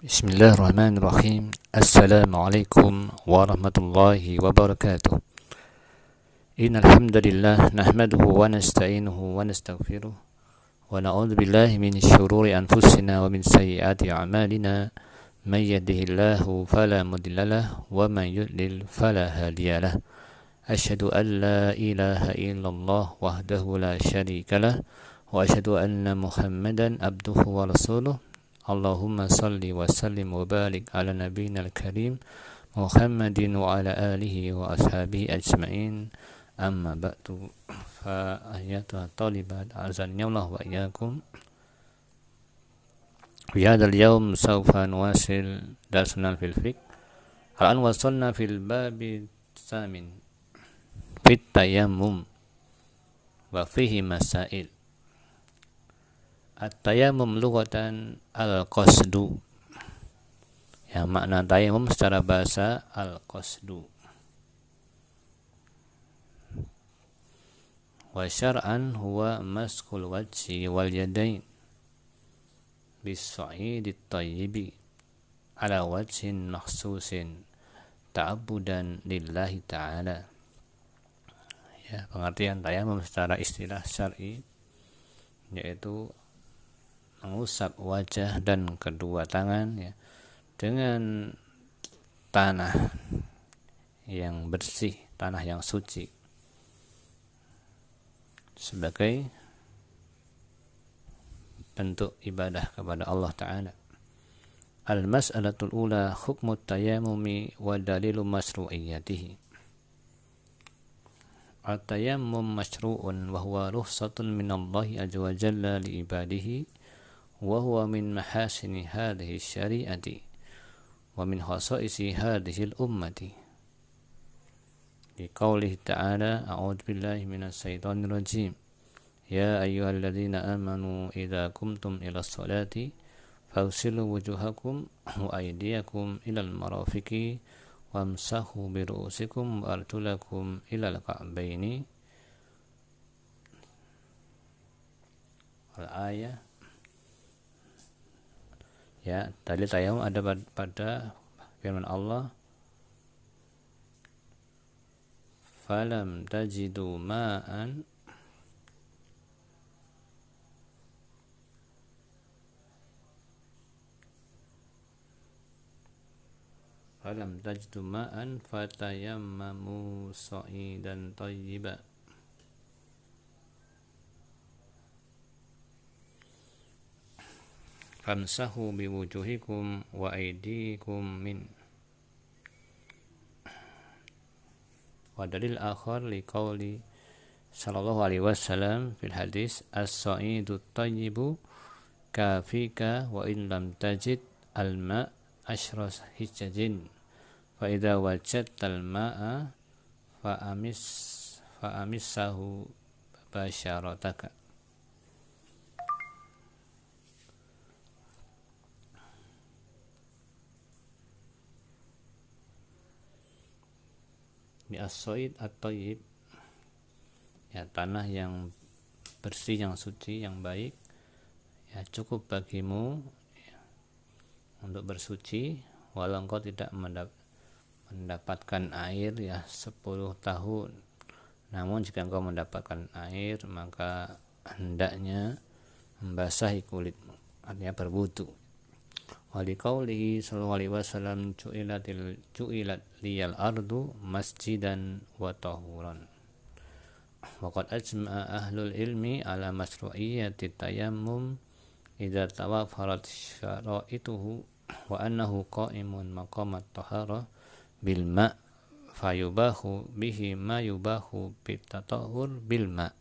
Bismillahirrahmanirrahim. Assalamualaikum warahmatullahi wabarakatuh. Innal hamdalillah nahmaduhu wa nasta'inuhu wa nastaghfiruh wa na'udzu billahi min syururi anfusina wa min sayyiati a'malina. May yahdihillahu fala mudilla lahu wa may yudlil fala hadiyalah. Asyhadu an la ilaha illallah wahdahu la syarika lah wa asyhadu anna Muhammadan abduhu wa rasuluh. Allahumma salli wa sallim wa barik ala nabiyyina al-karim Muhammadin wa ala alihi wa ashabihi ajma'in. Amma ba'du, fa ayatuha talibat azanni Allah wa iyyakum. Fi hadzal yawm sawfa nuwasil darsana fil fiqh. Al-an wasalna fil babi tsamin fit tayammum wa fihi masail. At-tayammum lughatan al-qasdu. Ya, makna tayammum secara bahasa al-qasdu. Wa syar'an huwa maskul wajhi wal yadain bis-sa'idit thayyibi ala wajhin makhsusin ta'abbudan lillahi ta'ala. Ya, pengertian tayammum secara istilah syar'i yaitu mengusap wajah dan kedua tangan ya, dengan tanah yang bersih, tanah yang suci, sebagai bentuk ibadah kepada Allah Ta'ala. Al-mas'alatul ula hukmu tayammumi wa dalilu masru'iyyatihi. At-tayammum masyru'un wa huwa rukhsatun minallahi azza wa jalla li ibadihi wa huwa min mahasini hadhihi syari'ati wa min khasaisi hadhihi al-ummati. Di qaulihi ta'ala, a'udzu billahi minas syaitonir rajim. Ya ayyuhalladzina amanu idza qumtum ilas sholati faghsilu wujuhakum wa aydiyakum ilal marafiqi wamsahu bi ru'usikum wa arjulakum ilal ka'baini. Al-ayah. Ya, dalil tayammum ada pada firman Allah, falam tajidu ma'an fatayammamu sa'idan thayyiban. Famsahu biwujuhikum wa aydikum min. Wa dalil akhar liqauli sallallahu alaihi wasallam fil hadis as-sa'idu thayyibu kafika wa in lam tajid al-ma' ashras hijajin fa idza wajadta al-ma'a fa amissahu basyarataka. As-sa'id at-thayyib, ya, tanah yang bersih, yang suci, yang baik, ya, cukup bagimu ya, untuk bersuci walau engkau tidak mendapatkan air ya 10 tahun. Namun jika engkau mendapatkan air, maka hendaknya membasahi kulitmu, artinya berwudu. Wali qaulihi sallallahu alaihi wasallam ju'ilat liyal ardu masjidan wa tahuran. Wa qad ajma'a ahlul ilmi ala masru'iyyati tayammum idza tawaffarat syara'ituhu wa annahu qa'imun maqamat tahara bil ma' fayubahu bihi ma yubahu bit tatahhur bil ma'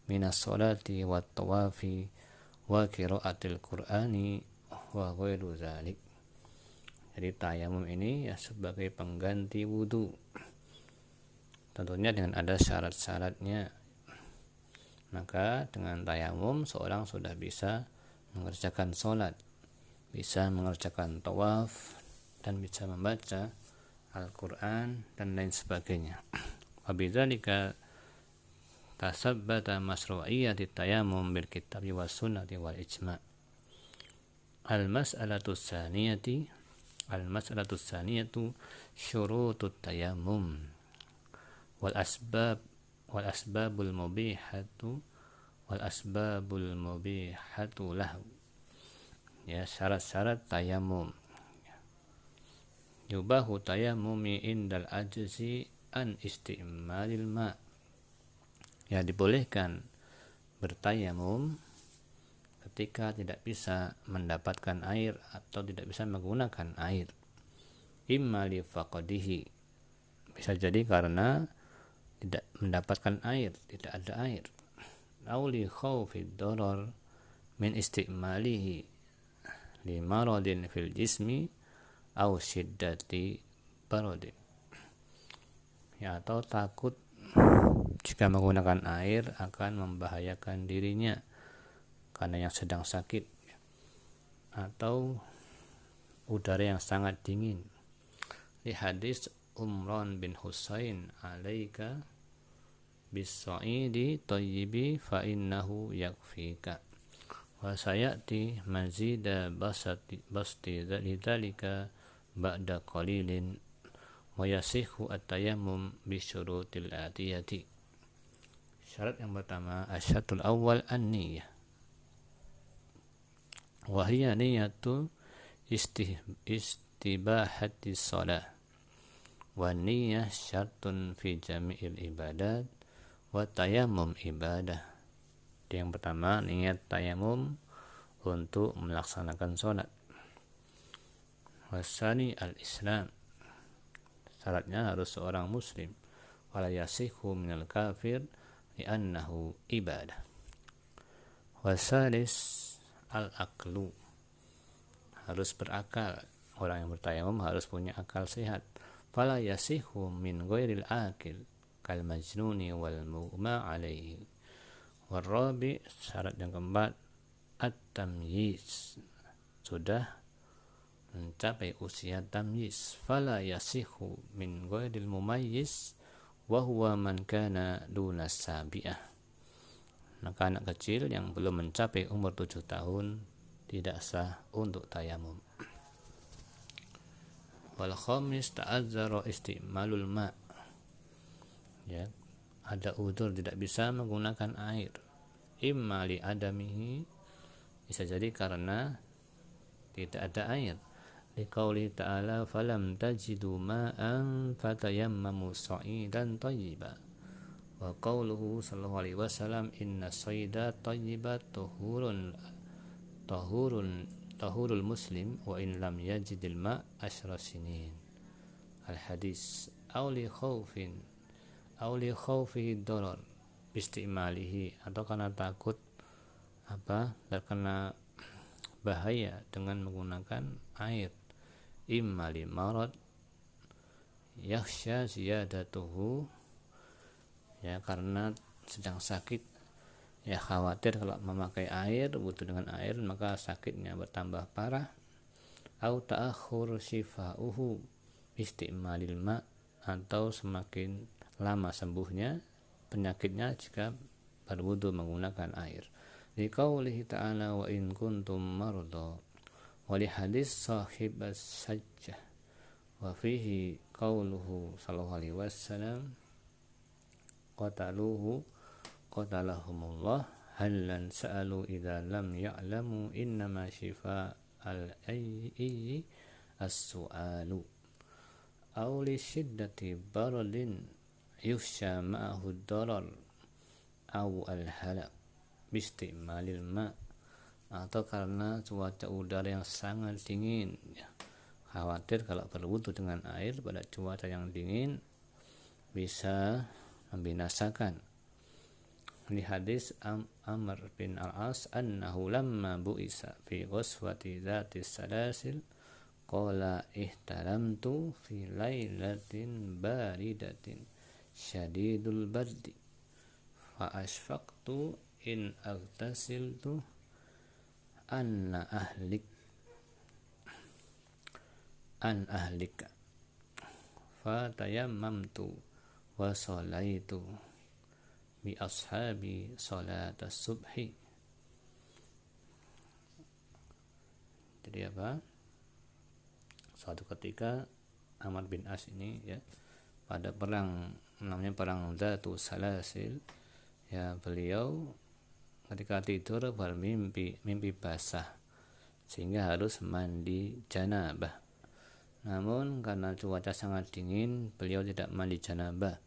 minas sholati wat tawafi wa qiraatil qur'ani wa ghairu zalik. Jadi tayamum ini ya sebagai pengganti wudu, tentunya dengan ada syarat-syaratnya. Maka dengan tayamum seorang sudah bisa mengerjakan sholat, bisa mengerjakan tawaf, dan bisa membaca Al-Quran dan lain sebagainya. Wabidzalika tasabbata masru'iyyati tayammum bil kitabi was sunnati wal ijma'. Al-mas'alatu tsaniyati Al-mas'alatu tsaniyatu syurutut tayammum wal asbabul mubihatu lahu. Ya, syarat-syarat tayamum. Yubahu tayammumi indal ajzi an isti'malil ma. Ya, dibolehkan bertayamum ketika tidak bisa mendapatkan air atau tidak bisa menggunakan air. Imma li faqadihi, bisa jadi karena tidak mendapatkan air, tidak ada air. Au li khawfid darar min istimalihi li maradin fil jismi au syiddati baradin. Ya, atau takut jika menggunakan air akan membahayakan dirinya karena yang sedang sakit, atau udara yang sangat dingin. Di hadis Umran bin Husain, alaika bis-sa'idi thayyibi fa innahu yakfika wa sayati mazida basti dzalika ba'da qalilin wa yasihu at-tayammum bi syurutil atiyati. Syarat yang pertama, asyatul awal an-niyah. Wahia niyatu istibahati shalah wa niyah syartun fi jami'il ibadat wa tayammum ibadah. Yang pertama, niat tayamum untuk melaksanakan sholat. Wasani al-islam, syaratnya harus seorang muslim. Wala yasihu minal kafir li'annahu ibadah. Wasalis al-aqlu, harus berakal. Orang yang bertayamum harus punya akal sehat. Fala yasihu min ghairil akil kal majnuni wal mughma alaihi. Warabi, syarat yang keempat, at-tamyiz, sudah mencapai usia tamyiz. Fala yasihu min ghairil mumayyiz wa huwa man kana duna sabi'ah. Maka anak kecil yang belum mencapai umur 7 tahun tidak sah untuk tayamum. Wal khamis ta'azzara istimalul ma. Ya, ada udzur tidak bisa menggunakan air. Imma li adamihi, bisa jadi karena tidak ada air. Liqauli ta'ala falam tajidu ma'an fatayammamu sa'idan thayyiba. Wa qauluhu sallallahu alaihi wasallam inna sayda thayyibat tahurul muslim wa in lam yajidil ma asyra sinin. Al hadis auli khawfi darar bistimalihi, atau karena takut terkena bahaya dengan menggunakan air. Imma li marad yakhsha ziyadatuhu, ya, karena sedang sakit, ya, khawatir kalau memakai air, butuh dengan air, maka sakitnya bertambah parah. Au ta'akhur shifa'uhu isti'malil ma, atau semakin lama sembuhnya penyakitnya jika berwudu menggunakan air. Liqaulihi ta'ala wa in kuntum marda, wa li hadis sahibas sajjah wa fihi qauluhu sallallahu alaihi wasallam qatalahumullah hallan sa'alu idza lam ya'lamu innama shifa al-ayyi as-su'alu aw li shiddati baradin yukhsha ma'ahu darar aw al-halak bistimalil ma, atau karena cuaca udara yang sangat dingin, ya, khawatir kalau berwudu dengan air pada cuaca yang dingin bisa membinasakan. Di hadis Amr bin al-As annahu lamma bu'isa fi ghazwati dzatis salasil qala ihtalamtu fi lailatin baridatin syadidul bardi fa asfaqtu in aghtasiltu an ahlika fa tayammamtu wa salaitu bi ashabi salatas subhi. Jadi suatu ketika Amr bin As ini ya, pada perang namanya perang Dzatu Salasil, ya beliau ketika tidur mimpi basah sehingga harus mandi janabah. Namun karena cuaca sangat dingin, beliau tidak mandi janabah.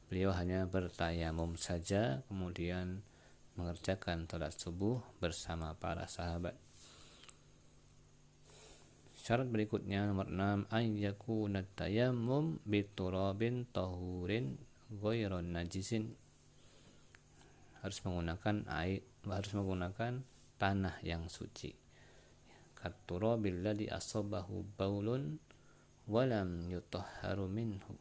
Beliau hanya bertayamum saja, kemudian mengerjakan salat subuh bersama para sahabat. Syarat berikutnya nomor 6, ayyakuna tayammum biturabin tahurin ghairon najisin. Harus menggunakan tanah yang suci. Katurabil ladzi asabahu baulun walam yutahharu minhu.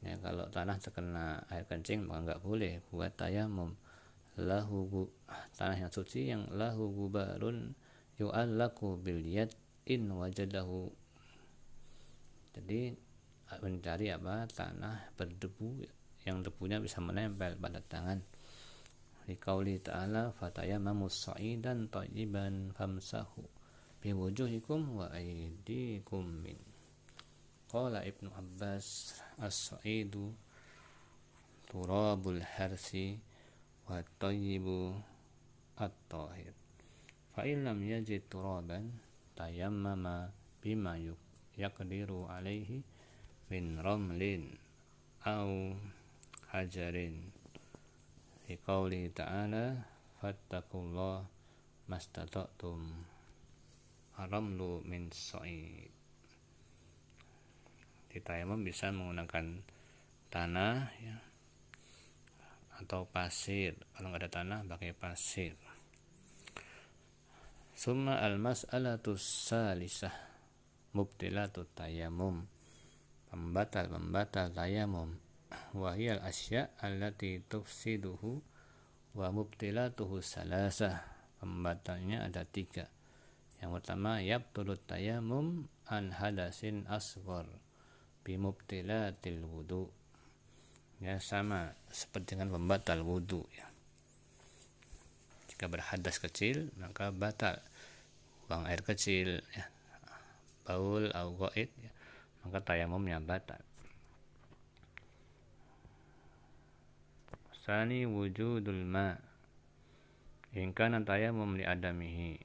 Ya, kalau tanah terkena air kencing maka enggak boleh buat tayamum. Tanah yang suci yang lahu gubarun yu'allaku bil yad in wajadahu. Jadi mencari tanah berdebu yang debunya bisa menempel pada tangan. Liqauli ta'ala fatayammamus sa'idan thayyiban famsahu biwujuhikum wa aydikum min. Qala Ibnu Abbas as-sa'idu turabul harsi wa thayyibu at-tahir. Fa in lam yajid turaban tayammama bima yaqdiru alaihi min ramlin au hajarin. Liqauli ta'ala fattaqullaha mastata'tum aramlu min sa'id. Tayamum bisa menggunakan tanah ya, atau pasir. Kalau nggak ada tanah pakai pasir. Summa al-mas'alatu salisah mubtilatut tayamum. Pembatal tayamum. Wahiyal asya' allati tufsiduhu wa mubtilatuhu salasah. Pembatalnya ada 3. Yang pertama, yabtulut tayamum an hadasin asghar bimubtilatil wudu. Ya, sama seperti dengan pembatal wudu ya. Jika berhadas kecil maka batal, buang air kecil ya, baul atau ghaid ya, maka tayamumnya batal. Sani wujudul ma in kana tayammum li adamihi.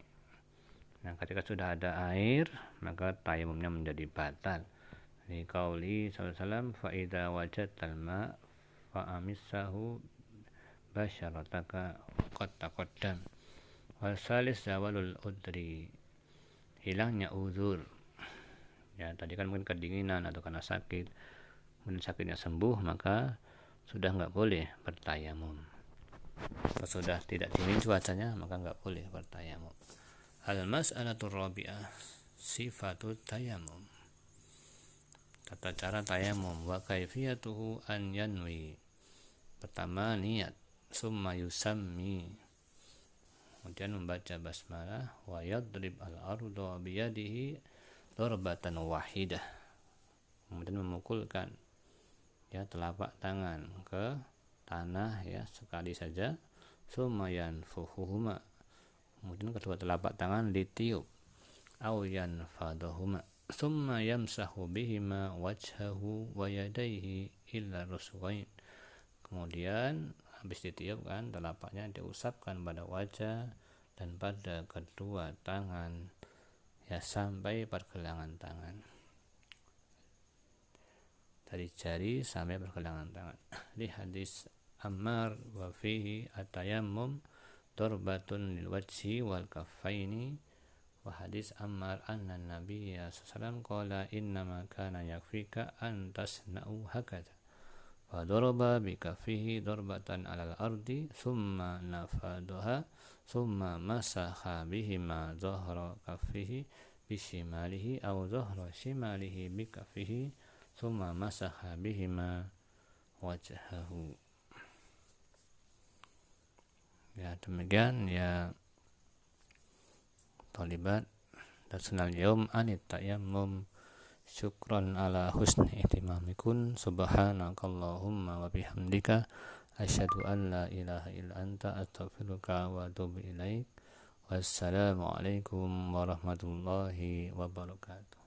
Nah, ketika sudah ada air maka tayamumnya menjadi batal. Li qauli sallallahu alaihi wasallam fa idza wajadtal ma fa amissahu basyarataka qad taqaddam. Wal salis zawalul udri, hilangnya uzur. Ya, tadi kan mungkin kedinginan atau karena sakit. Kemudian sakitnya sembuh maka sudah enggak boleh bertayamum. Kalau sudah tidak dingin cuacanya maka enggak boleh bertayamum. Al-mas'alatur rabi'ah sifatut tayamum. Tata cara tayamum wa kaifiyatuhu an yanwi. Pertama niat, summa yusammi, kemudian membaca basmalah, wa yadrib al-ardu biyadihi darbatan wahidah, kemudian memukulkan ya telapak tangan ke tanah ya sekali saja, summa yanfuhuhuma, kemudian kedua telapak tangan ditiup, au yanfadahuma, summa yamsahu bihima wajhahu wa yadayhi illa ruswain. Kemudian habis ditiup kan telapaknya diusapkan pada wajah dan pada kedua tangan ya sampai pergelangan tangan, dari jari sampai pergelangan tangan. Di hadis Ammar wa fihi atayammum darbatun lil wajhi wal kaffaini. Wa hadis Ammar anna nabiyya sallallahu alaihi wasallam qala innama kana yakfika an tasna'u hakadha. Fadaraba bikafihi darbatan alal ardi summa nafadaha summa masaha bihima zahra kafihi bishimalihi aw zahra shimalihi bikafihi summa masaha bihima wajhahu. Ya, demikian ya thalibat darsunal yaum anit tayammum. Syukran ala husni ihtimamikum. Subhanakallahumma wa bihamdika asyhadu an la ilaha illa anta astaghfiruka wa atubu ilaik. Wassalamualaikum warahmatullahi wabarakatuh.